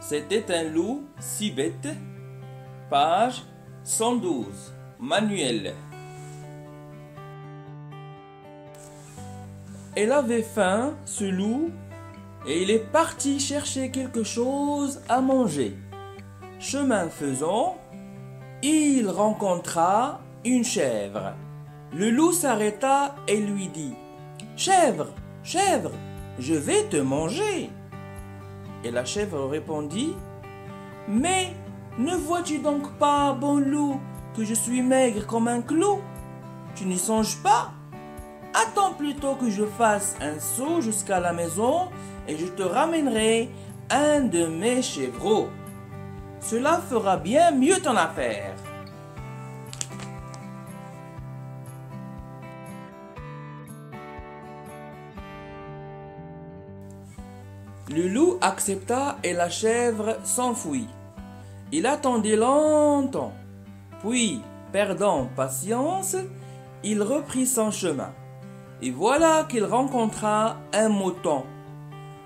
C'était un loup si bête. Page 112. Manuel. Elle avait faim, ce loup, et il est parti chercher quelque chose à manger. Chemin faisant, il rencontra une chèvre. Le loup s'arrêta et lui dit : « Chèvre, chèvre, je vais te manger. » Et la chèvre répondit : « Mais ne vois-tu donc pas, bon loup, que je suis maigre comme un clou? Tu n'y songes pas? Attends plutôt que je fasse un saut jusqu'à la maison et je te ramènerai un de mes chevreaux. Cela fera bien mieux ton affaire. » Le loup accepta et la chèvre s'enfuit. Il attendait longtemps, puis, perdant patience, il reprit son chemin. Et voilà qu'il rencontra un mouton.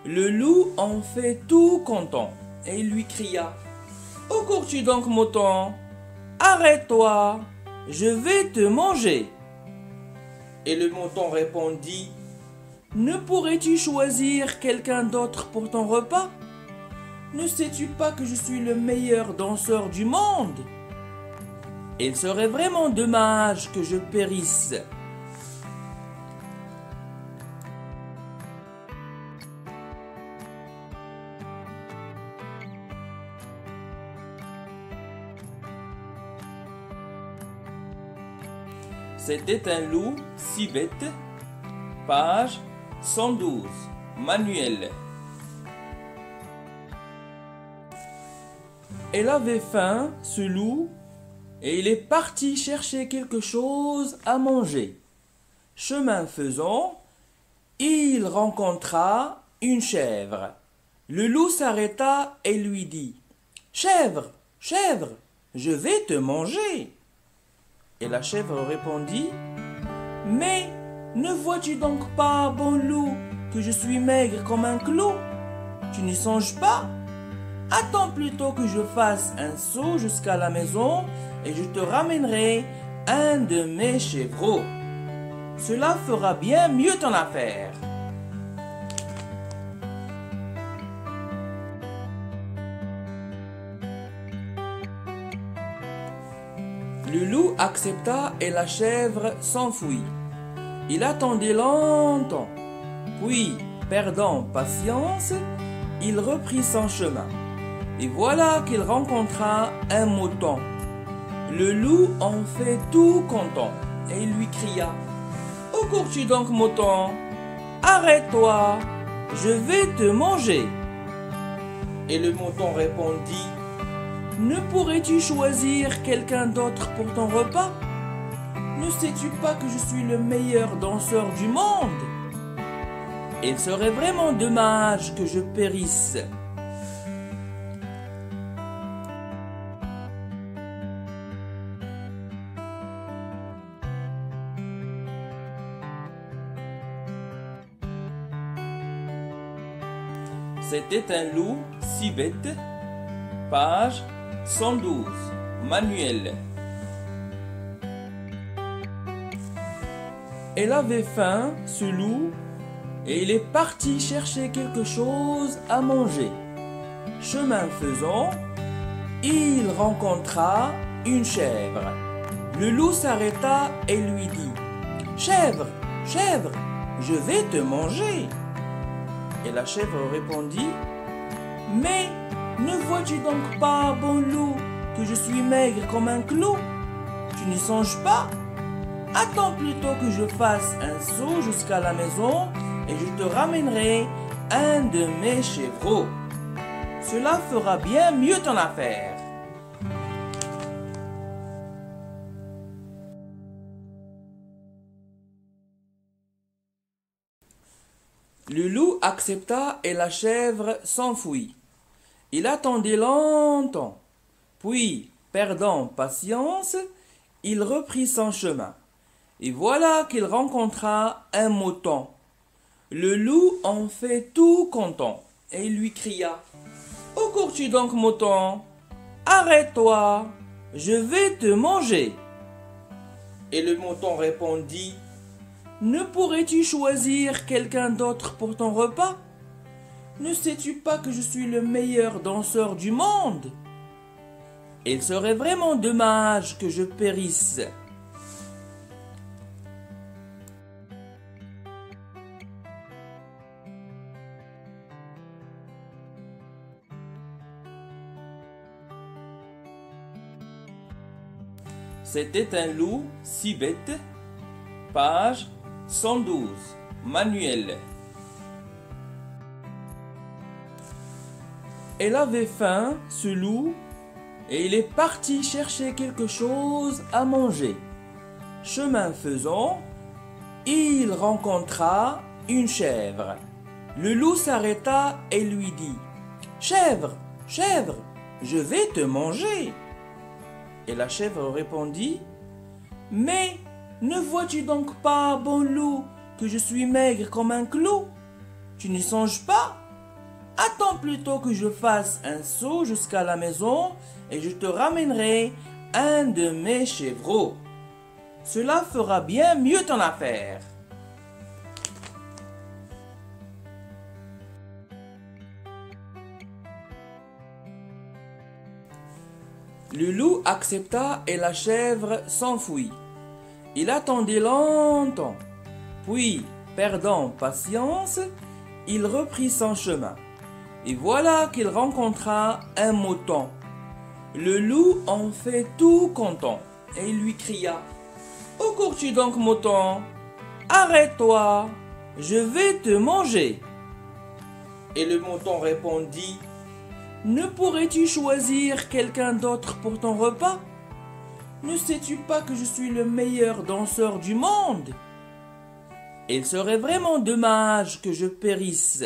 Le loup en fait tout content et il lui cria : « Où cours-tu donc, mouton? Arrête-toi, je vais te manger. » Et le mouton répondit : « Ne pourrais-tu choisir quelqu'un d'autre pour ton repas? Ne sais-tu pas que je suis le meilleur danseur du monde? Il serait vraiment dommage que je périsse. » C'était un loup si bête. Page 112. Manuel. Elle avait faim, ce loup, et il est parti chercher quelque chose à manger. Chemin faisant, il rencontra une chèvre. Le loup s'arrêta et lui dit : « Chèvre, chèvre, je vais te manger. » Et la chèvre répondit : « Mais ne vois-tu donc pas, bon loup, que je suis maigre comme un clou? Tu n'y songes pas? Attends plutôt que je fasse un saut jusqu'à la maison et je te ramènerai un de mes chevreaux. Cela fera bien mieux ton affaire. » Le loup accepta et la chèvre s'enfuit. Il attendait longtemps, puis, perdant patience, il reprit son chemin. Et voilà qu'il rencontra un mouton. Le loup en fait tout content et il lui cria : « Où cours-tu donc, mouton? Arrête-toi, je vais te manger. » Et le mouton répondit : « Ne pourrais-tu choisir quelqu'un d'autre pour ton repas? Ne sais-tu pas que je suis le meilleur danseur du monde? Il serait vraiment dommage que je périsse. » C'était un loup si bête. Page 112. Manuel. Elle avait faim, ce loup, et il est parti chercher quelque chose à manger. Chemin faisant, il rencontra une chèvre. Le loup s'arrêta et lui dit : « Chèvre, chèvre, je vais te manger. » Et la chèvre répondit : « Mais ne vois-tu donc pas, bon loup, que je suis maigre comme un clou? Tu n'y songes pas? Attends plutôt que je fasse un saut jusqu'à la maison et je te ramènerai un de mes chevreaux. Cela fera bien mieux ton affaire. » Le loup accepta et la chèvre s'enfuit. Il attendait longtemps, puis, perdant patience, il reprit son chemin. Et voilà qu'il rencontra un mouton. Le loup en fait tout content et il lui cria : « Où cours-tu donc, mouton? Arrête-toi, je vais te manger. Et le mouton répondit, ne pourrais-tu choisir quelqu'un d'autre pour ton repas? Ne sais-tu pas que je suis le meilleur danseur du monde? Il serait vraiment dommage que je périsse. C'était un loup si bête. Page 112. Manuel. Elle avait faim, ce loup, et il est parti chercher quelque chose à manger. Chemin faisant, il rencontra une chèvre. Le loup s'arrêta et lui dit, « Chèvre, chèvre, je vais te manger. » Et la chèvre répondit, « Mais ne vois-tu donc pas, bon loup, que je suis maigre comme un clou? Tu n'y songes pas? Attends plutôt que je fasse un saut jusqu'à la maison et je te ramènerai un de mes chevreaux. Cela fera bien mieux ton affaire. » Le loup accepta et la chèvre s'enfuit. Il attendait longtemps, puis, perdant patience, il reprit son chemin. Et voilà qu'il rencontra un mouton. Le loup en fait tout content et il lui cria, « Où cours-tu donc, mouton? Arrête-toi, je vais te manger. » Et le mouton répondit, « Ne pourrais-tu choisir quelqu'un d'autre pour ton repas? Ne sais-tu pas que je suis le meilleur danseur du monde? Il serait vraiment dommage que je périsse. »